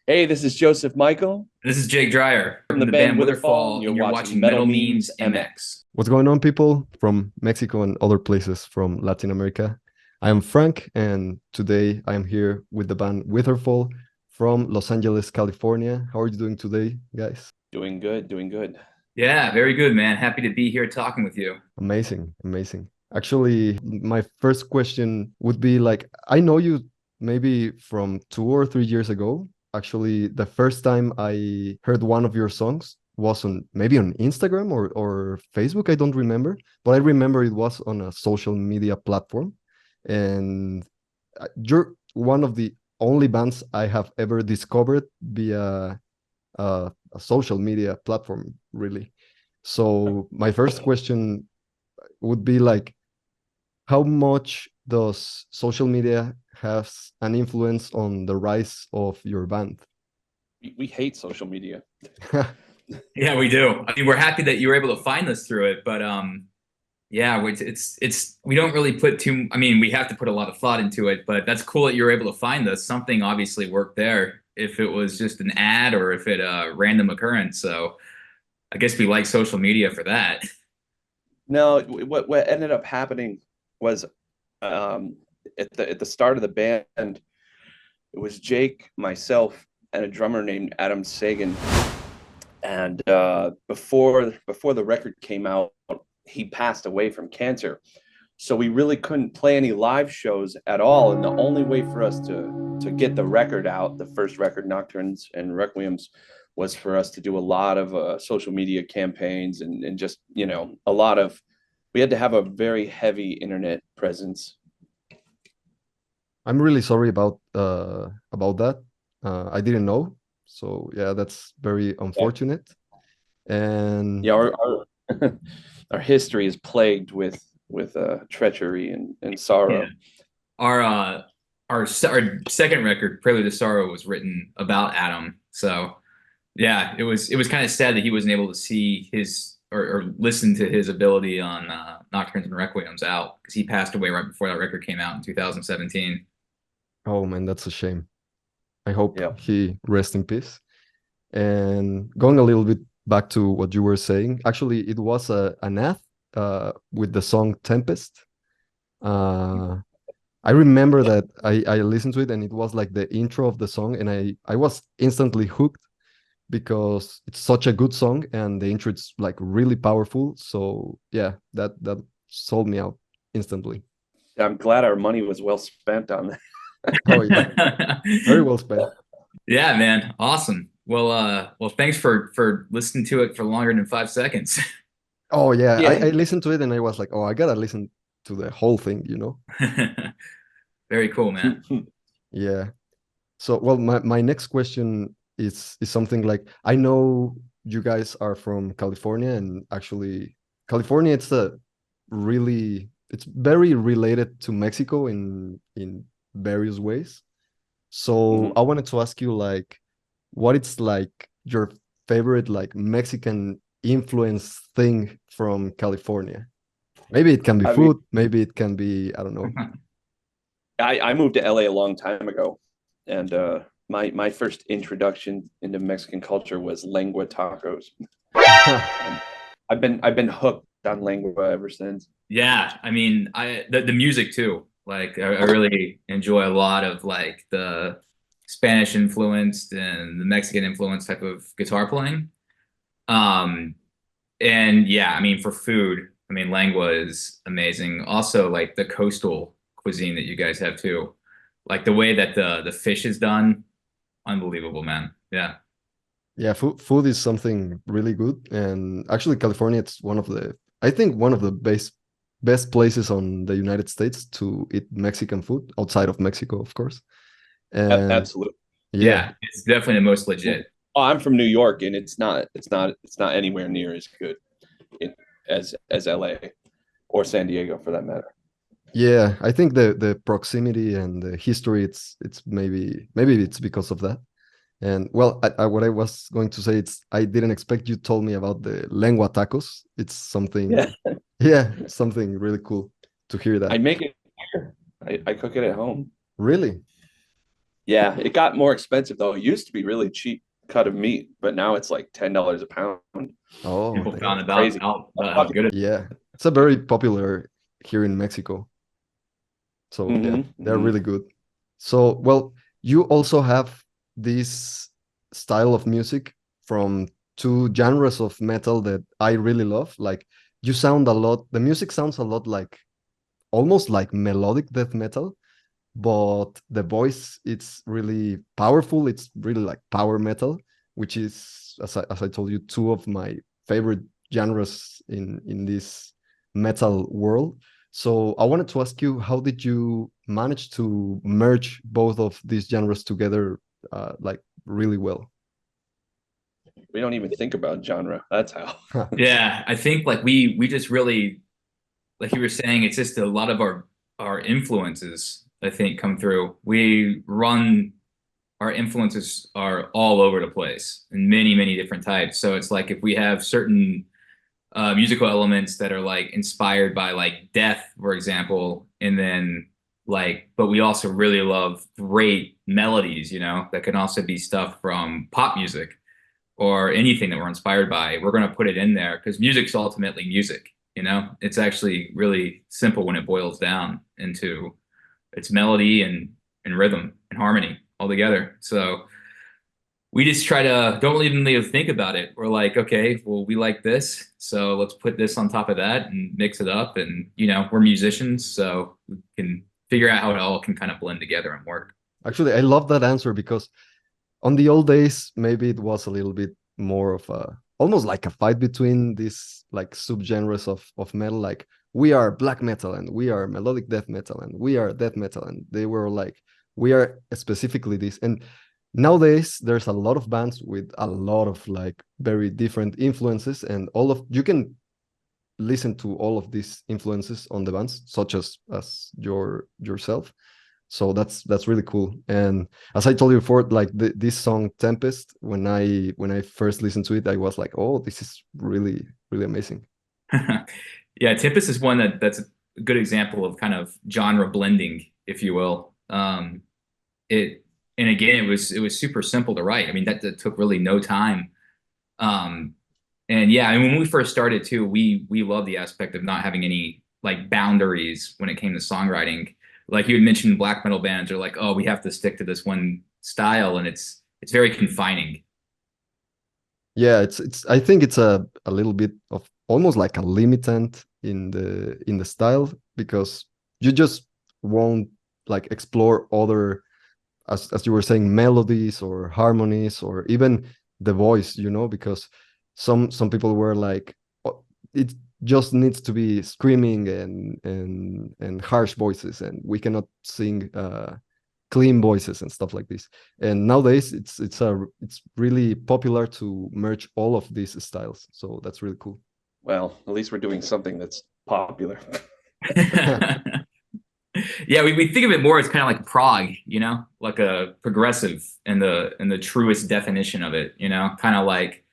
Hey, this is Joseph Michael This is Jake Dreyer from from the the band band Whiterfall, and Witherfall, you're and you're watching watching Metal Metal Memes Memes MX. MX. What's going on, people from Mexico and other places from Latin America? I am Frank, and today I am here with the band Witherfall from Los Angeles, California. How are you doing today, guys? Doing good, doing good. Yeah, very good, man. Happy to be here talking with you. Amazing, amazing. Actually, my first question would be like, I know you maybe from 2 or 3 years ago. Actually, the first time I heard one of your songs was on maybe on Instagram or Facebook. I don't remember, but I remember it was on a social media platform. And you're one of the only bands I have ever discovered via a social media platform, really. So my first question would be like, how much does social media has an influence on the rise of your band? We hate social media. Yeah, we do. I mean, we're happy that you were able to find us through it, but yeah, it's we don't really put too. I mean, we have to put a lot of thought into it, but that's cool that you were able to find us. Something obviously worked there. If it was just an ad or if it a random occurrence, so I guess we like social media for that. No, what ended up happening was um, at the start of the band, it was Jake, myself, and a drummer named Adam Sagan. And before the record came out, he passed away from cancer. So we really couldn't play any live shows at all. And the only way for us to get the record out, the first record, Nocturnes and Requiems, was for us to do a lot of social media campaigns and just, a lot of, we had to have a very heavy internet presence. I'm really sorry about that. I didn't know. So yeah, that's very Yeah, unfortunate. And yeah our history is plagued with treachery and Yeah. sorrow. Our our second record, Prelude to Sorrow, was written about Adam. So yeah, it was kind of sad that he wasn't able to see his or listen to his ability on Nocturnes and Requiems out because he passed away right before that record came out in 2017. oh man, that's a shame. I hope Yeah. he rest in peace. And going a little bit back to what you were saying, actually, it was an ad with the song Tempest. Uh, I remember that I listened to it and it was like the intro of the song, and I was instantly hooked because it's such a good song and the intro is like really powerful. So yeah, that sold me out instantly. I'm glad our money was well spent on that. Oh yeah, very well spent. Yeah, man. Awesome. Well, thanks for listening to it for longer than 5 seconds. Oh yeah, I Yeah. listened to it and I was like, oh, I gotta listen to the whole thing, you know? Very cool, man. Yeah. So, well, my next question is something like, I know you guys are from California, and actually California it's very related to Mexico in various ways. So Mhm. I wanted to ask you like what it's like your favorite like Mexican influence thing from California. Maybe it can be I mean, food, maybe it can be, I don't know. I moved to LA a long time ago, and my first introduction into Mexican culture was lengua tacos. And I've been hooked on lengua ever since. Yeah, I mean, the music too. Like, I really enjoy a lot of like the Spanish influenced and the Mexican influenced type of guitar playing. Um, and yeah, I mean, for food, I mean, lengua is amazing. Also, like the coastal cuisine that you guys have too, like the way that the fish is done, unbelievable, man. Yeah. Yeah, food is something really good, and actually California it's one of the I think one of the best places on the United States to eat Mexican food outside of Mexico, of course. And Absolutely. yeah, Yeah, it's definitely the most legit. Oh, I'm from New York, and it's not anywhere near as good in, as LA or San Diego for that matter. yeah, I think the proximity and the history it's maybe it's because of that. And well, what I was going to say, it's I didn't expect you told me about the lengua tacos. It's something, Yeah, yeah, something really cool to hear I that. make it here. I cook it at home. Really? Yeah, it got more expensive though. It used to be really cheap cut of meat, but now it's like $10 a pound. Oh, People found Crazy. about how good it is. yeah. It's a very popular here in Mexico. So yeah, they're really good. So, well, you also have this style of music from two genres of metal that I really love. Like you sound a lot, the music sounds a lot like almost like melodic death metal, but the voice, it's really powerful. It's really like power metal, which is, as I told you, two of my favorite genres in this metal world. So I wanted to ask you, how did you manage to merge both of these genres together, like really well? We don't even think about genre. That's how. Yeah, I think like we just really, like you were saying, it's just a lot of our influences, I think, come through. We run, our influences are all over the place in many, many different types. So it's like if we have certain musical elements that are like inspired by like death, for example, and then like, but we also really love great melodies, you know, that can also be stuff from pop music or anything that we're inspired by. We're going to put it in there because music's ultimately music, you know. It's actually really simple when it boils down into its melody and rhythm and harmony all together. So we just try to don't even really think about it. We're like, okay, well, we like this, so let's put this on top of that and mix it up. And you know, we're musicians, so we can figure out how it all can kind of blend together and work. Actually, I love that answer because on the old days, maybe it was a little bit more of a almost like a fight between these like subgenres of metal, like we are black metal and we are melodic death metal and we are death metal, and they were like, we are specifically this. And nowadays there's a lot of bands with a lot of like very different influences, and all of you can listen to all of these influences on the bands, such as yourself. So that's really cool. And as I told you before, like this song Tempest, when I first listened to it, I was like, oh, this is really, really amazing. Yeah, Tempest is one that's a good example of kind of genre blending, if you will. It and again, it was super simple to write. I mean, that took really no time. And yeah, and when we first started too, we love the aspect of not having any like boundaries when it came to songwriting. Like you had mentioned, black metal bands are like, oh, we have to stick to this one style, and it's very confining. Yeah, it's I think it's a little bit of almost like a limitant in the style, because you just won't like explore other, as you were saying, melodies or harmonies or even the voice, you know, because some people were like, oh, it just needs to be screaming and harsh voices, and we cannot sing clean voices and stuff like this. And nowadays it's really popular to merge all of these styles, so that's really cool. Well, at least we're doing something that's popular. Yeah, we think of it more as kind of like prog, you know, like a progressive in the truest definition of it, you know, kind of like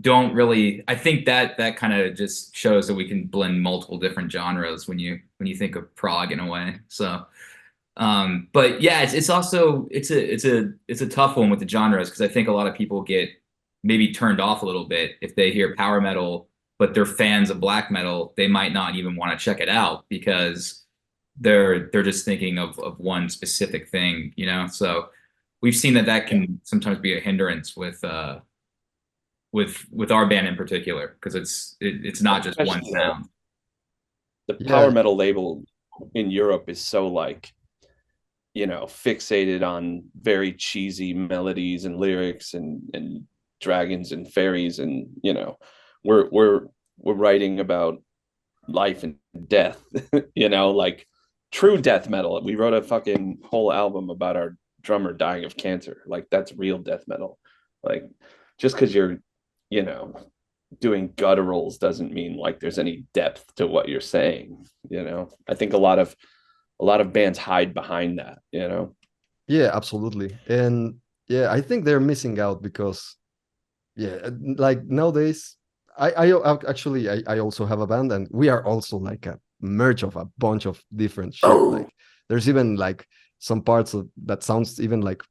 don't really, I think that kind of just shows that we can blend multiple different genres when you think of prog in a way. So but yeah, it's also it's a tough one with the genres, because I think a lot of people get maybe turned off a little bit if they hear power metal, but they're fans of black metal. They might not even want to check it out because they're just thinking of one specific thing, you know. So we've seen that can sometimes be a hindrance with our band in particular, because it's not just one sound. The power metal label in Europe is so like, you know, fixated on very cheesy melodies and lyrics and dragons and fairies, and you know, we're writing about life and death. You know, like true death metal. We wrote a fucking whole album about our drummer dying of cancer. Like that's real death metal. Like just because you're, you know, doing gutturals doesn't mean like there's any depth to what you're saying. You know, I think a lot of bands hide behind that, you know. Yeah, absolutely. And yeah, I think they're missing out because yeah, like nowadays actually I also have a band, and we are also like a merge of a bunch of different shit. Like there's even like some parts that sounds even like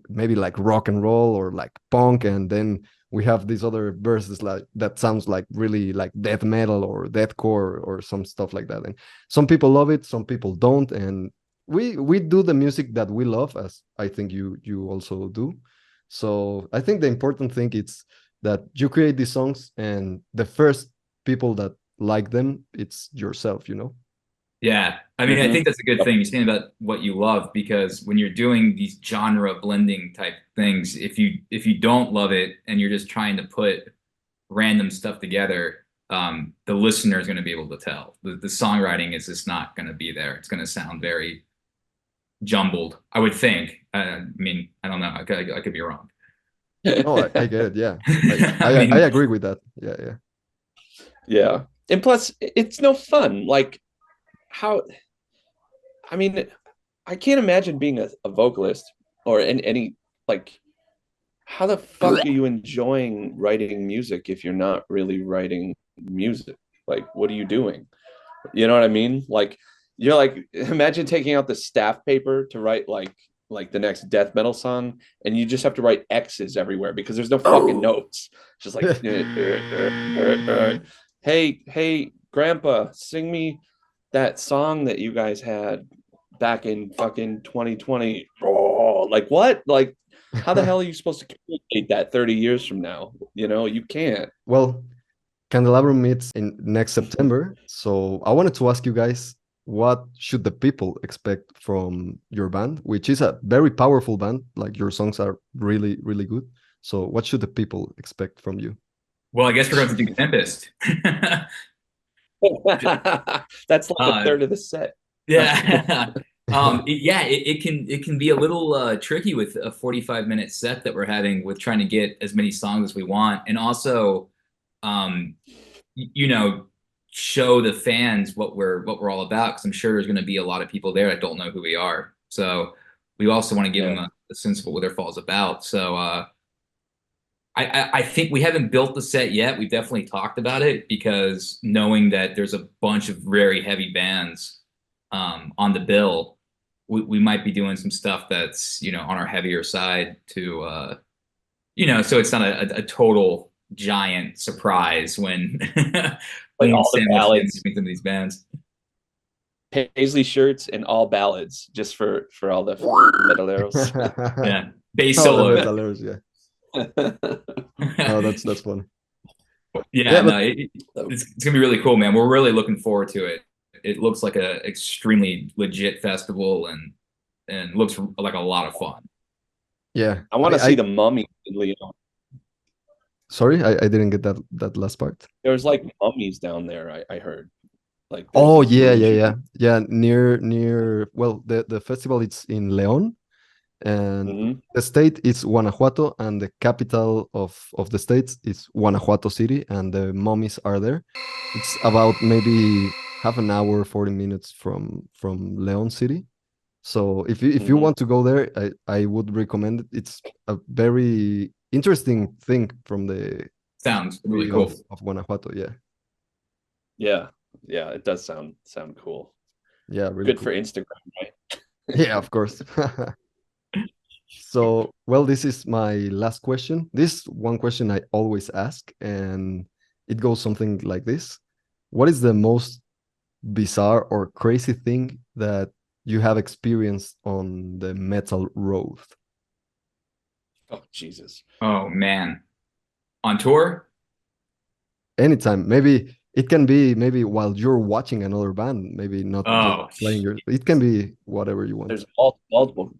maybe like rock and roll or like punk, and then we have these other verses like that sounds like really like death metal or deathcore or some stuff like that. And some people love it, some people don't, and we do the music that we love, as I think you also do. So I think the important thing is that you create these songs, and the first people that like them, it's yourself, you know? Yeah, I mean, I think that's a good thing. You're saying about what you love, because when you're doing these genre blending type things, if you don't love it and you're just trying to put random stuff together, the listener is going to be able to tell. The songwriting is just not going to be there. It's going to sound very jumbled, I would think. I mean, I don't know. I could be wrong. Oh, I get it. Yeah, I mean, I agree with that. Yeah. Yeah. And plus, it's no fun. Like, how, I mean, I can't imagine being a vocalist or in any, like, how the fuck are you enjoying writing music if you're not really writing music? Like, what are you doing? You know what I mean? Like, you're like, imagine taking out the staff paper to write like the next death metal song, and you just have to write X's everywhere because there's no fucking notes. Just like, hey, grandpa, sing me that song that you guys had back in fucking 2020. Oh, like what? Like, how the hell are you supposed to communicate that 30 years from now? You know, you can't. Well, Candelabrum meets in next September, so I wanted to ask you guys, what should the people expect from your band, which is a very powerful band? Like, your songs are really, really good. So what should the people expect from you? well, I guess we're going to do Tempest. That's like a third of the set. Yeah. It can be a little tricky with a 45-minute set that we're having, with trying to get as many songs as we want, and also you know, show the fans what we're all about, because I'm sure there's going to be a lot of people there that don't know who we are. So we also want to give them a sense of what Whiterfall is about. So I think we haven't built the set yet. We've definitely talked about it, because knowing that there's a bunch of very heavy bands on the bill, we might be doing some stuff that's, you know, on our heavier side to, you know, so it's not a total giant surprise when Like all the ballads, between some of these bands. paisley shirts, and all ballads just for all the metaleros. Yeah, bass All the solo. metaleros, yeah. Oh, that's funny. Yeah, no, it's gonna be really cool, man. We're really looking forward to it. It looks like a extremely legit festival, and looks like a lot of fun. Yeah, I want to see the mummy in Leon. Sorry, I didn't get that last part. There's like mummies down there, I heard. Like, oh yeah, near, well, the festival, it's in León, and the state is Guanajuato, and the capital of the state is Guanajuato City, and the mummies are there. It's about maybe half an hour, 40 minutes from León City. So if you want to go there, I would recommend it. It's a very interesting thing from the sounds really cool of Guanajuato. Yeah, it does sound cool. Yeah, really good cool. for Instagram, right? Yeah, of course. So, well, this is my last question. This one question I always ask, and it goes something like this: what is the most bizarre or crazy thing that you have experienced on the metal road? Oh, Jesus. Oh man, on tour? Anytime. Maybe it can be maybe while you're watching another band, maybe not just playing your. It can be whatever you want. There's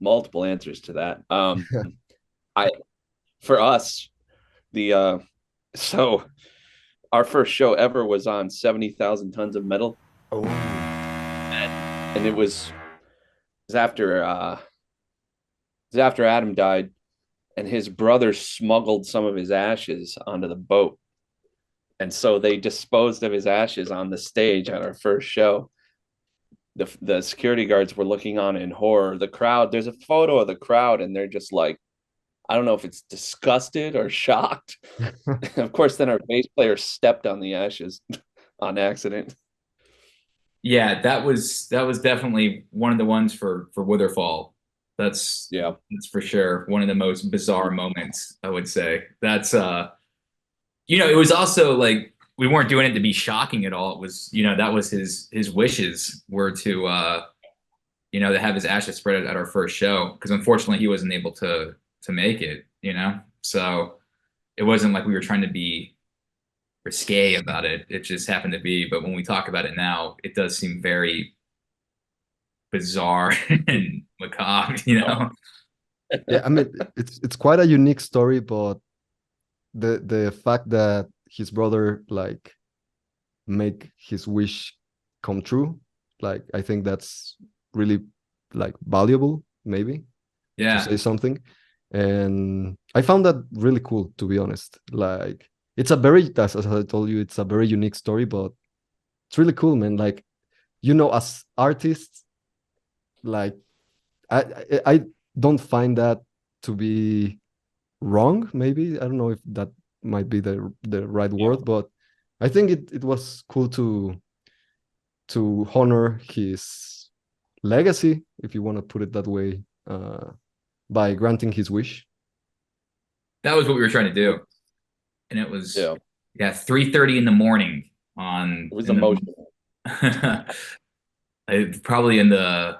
multiple answers to that. For us, so our first show ever was on 70,000 Tons of Metal. Oh. And it was after Adam died, and his brother smuggled some of his ashes onto the boat. And so they disposed of his ashes on the stage at our first show. The security guards were looking on in horror. The crowd, there's a photo of the crowd, and they're just like, I don't know if it's disgusted or shocked. Of course, then our bass player stepped on the ashes on accident. Yeah, that was definitely one of the ones for Whiterfall. That's Yeah. that's for sure one of the most bizarre moments, I would say. That's you know, it was also like we weren't doing it to be shocking at all. It was, you know, that was his wishes were to you know, to have his ashes spread at our first show, because unfortunately he wasn't able to make it, you know. So it wasn't like we were trying to be risque about it. It just happened to be. But when we talk about it now, it does seem very bizarre and macabre, you know. Yeah, I mean, it's quite a unique story, but the fact that his brother like make his wish come true, like I think that's really like valuable, maybe, to Yeah. say something. And I found that really cool, to be honest. Like it's a very, as I told you, it's a very unique story, but it's really cool, man. Like, you know, as artists, like I don't find that to be wrong, maybe. I don't know if that might be the right word, but I think it was cool to honor his legacy, if you want to put it that way, by granting his wish. That was what we were trying to do. And it was Yeah. 3:30 in the morning on It was in the- emotional. probably in the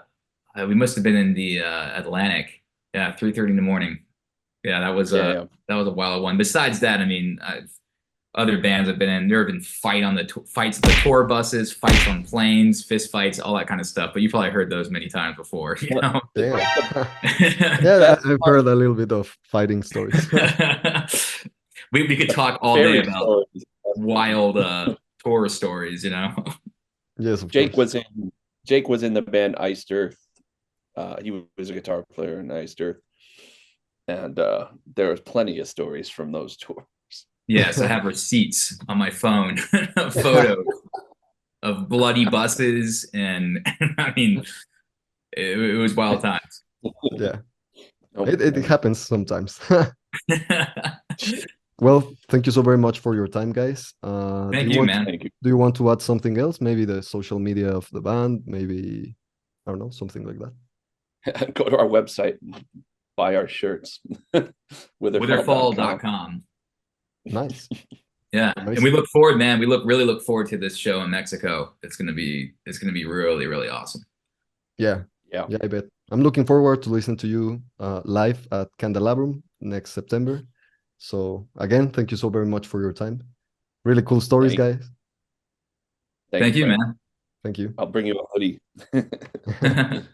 we must have been in the Atlantic. Yeah, 3:30 in the morning. Yeah, that was Yeah. that was a wild one. Besides that, I mean, other bands I've been in, there have been fights on the tour buses, fights on planes, fist fights, all that kind of stuff. But you probably heard those many times before, you know. Yeah. Yeah, I've heard a little bit of fighting stories. we could talk all day Fairy about stories. wild tour stories, you know. Yes, of Jake course. was in the band Iced Earth. He was a guitar player in Iced Earth, and there was plenty of stories from those tours. Yes, I have receipts on my phone, photos of bloody buses, and I mean, it was wild times. Yeah, Oh, it man. happens sometimes. Well, thank you so very much for your time, guys. Thank you, man. Thank you. Do you want to add something else? Maybe the social media of the band, maybe, I don't know, something like that. Go to our website and buy our shirts. Whiterfall.com. Nice. Yeah, and Amazing. we look forward, man. We really look forward to this show in Mexico. It's gonna be really, really awesome. Yeah, Yeah. I bet. I'm looking forward to listen to you live at Candelabrum next September. So again, thank you so very much for your time. Really cool stories, guys. Thank you, Frank. man. Thank you. I'll bring you a hoodie.